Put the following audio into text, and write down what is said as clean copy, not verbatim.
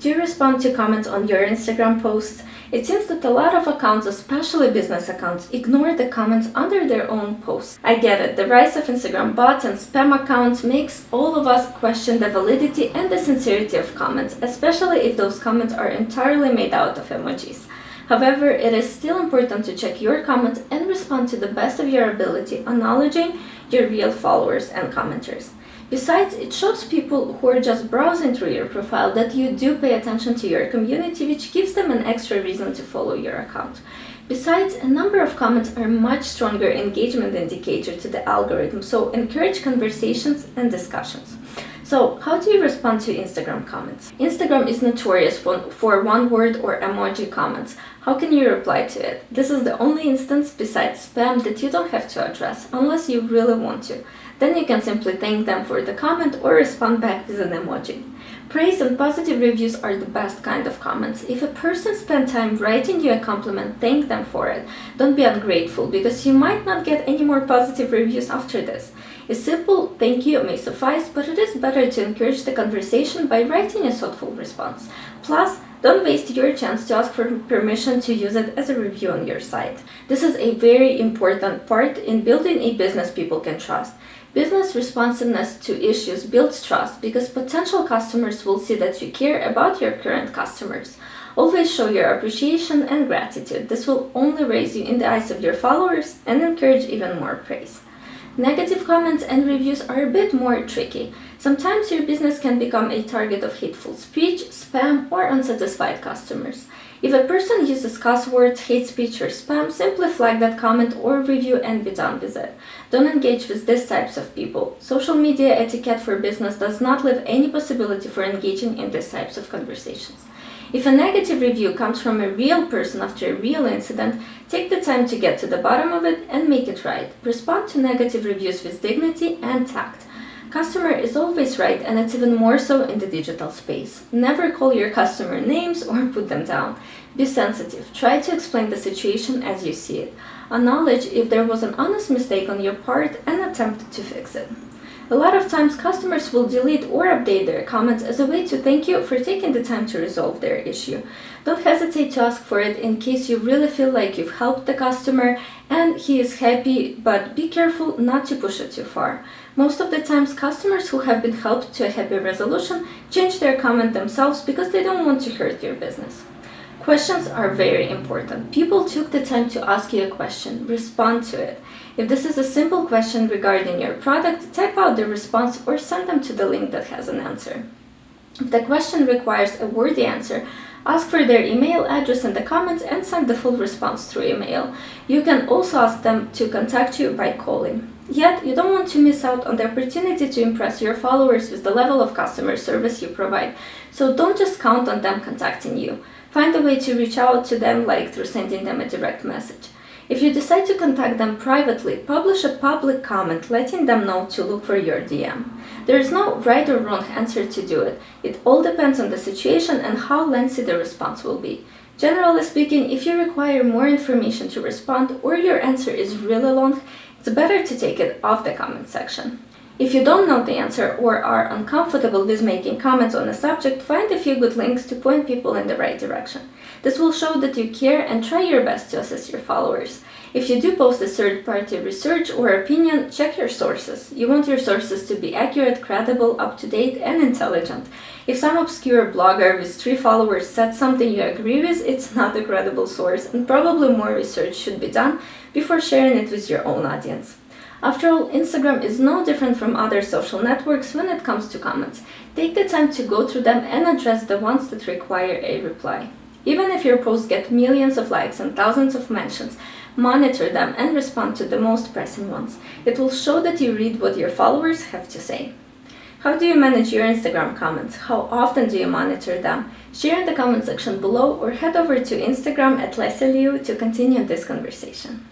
Do you respond to comments on your Instagram posts? It seems that a lot of accounts, especially business accounts, ignore the comments under their own posts. I get it, the rise of Instagram bots and spam accounts makes all of us question the validity and the sincerity of comments, especially if those comments are entirely made out of emojis. However, it is still important to check your comments and respond to the best of your ability, acknowledging your real followers and commenters. Besides, it shows people who are just browsing through your profile that you do pay attention to your community, which gives them an extra reason to follow your account. Besides, a number of comments are much stronger engagement indicator to the algorithm, so encourage conversations and discussions. So, how do you respond to Instagram comments? Instagram is notorious for one-word or emoji comments. How can you reply to it? This is the only instance besides spam that you don't have to address, unless you really want to. Then you can simply thank them for the comment or respond back with an emoji. Praise and positive reviews are the best kind of comments. If a person spent time writing you a compliment, thank them for it. Don't be ungrateful, because you might not get any more positive reviews after this. A simple thank you may suffice, but it is better to encourage the conversation by writing a thoughtful response. Plus, don't waste your chance to ask for permission to use it as a review on your site. This is a very important part in building a business people can trust. Business responsiveness to issues builds trust because potential customers will see that you care about your current customers. Always show your appreciation and gratitude. This will only raise you in the eyes of your followers and encourage even more praise. Negative comments and reviews are a bit more tricky. Sometimes your business can become a target of hateful speech, spam, or unsatisfied customers. If a person uses cuss words, hate speech, or spam, simply flag that comment or review and be done with it. Don't engage with these types of people. Social media etiquette for business does not leave any possibility for engaging in these types of conversations. If a negative review comes from a real person after a real incident, take the time to get to the bottom of it and make it right. Respond to negative reviews with dignity and tact. Customer is always right, and it's even more so in the digital space. Never call your customer names or put them down. Be sensitive. Try to explain the situation as you see it. Acknowledge if there was an honest mistake on your part and attempt to fix it. A lot of times, customers will delete or update their comments as a way to thank you for taking the time to resolve their issue. Don't hesitate to ask for it in case you really feel like you've helped the customer and he is happy, but be careful not to push it too far. Most of the times, customers who have been helped to a happy resolution change their comment themselves because they don't want to hurt your business. Questions are very important. People took the time to ask you a question. Respond to it. If this is a simple question regarding your product, type out the response or send them to the link that has an answer. If the question requires a wordy answer, ask for their email address in the comments and send the full response through email. You can also ask them to contact you by calling. Yet, you don't want to miss out on the opportunity to impress your followers with the level of customer service you provide, so don't just count on them contacting you. Find a way to reach out to them, like through sending them a direct message. If you decide to contact them privately, publish a public comment letting them know to look for your DM. There is no right or wrong answer to do it. It all depends on the situation and how lengthy the response will be. Generally speaking, if you require more information to respond or your answer is really long, it's better to take it off the comment section. If you don't know the answer or are uncomfortable with making comments on a subject, find a few good links to point people in the right direction. This will show that you care and try your best to assist your followers. If you do post a third-party research or opinion, check your sources. You want your sources to be accurate, credible, up-to-date, and intelligent. If some obscure blogger with 3 followers said something you agree with, it's not a credible source, and probably more research should be done before sharing it with your own audience. After all, Instagram is no different from other social networks when it comes to comments. Take the time to go through them and address the ones that require a reply. Even if your posts get millions of likes and thousands of mentions, monitor them and respond to the most pressing ones. It will show that you read what your followers have to say. How do you manage your Instagram comments? How often do you monitor them? Share in the comment section below or head over to Instagram @LesLiu to continue this conversation.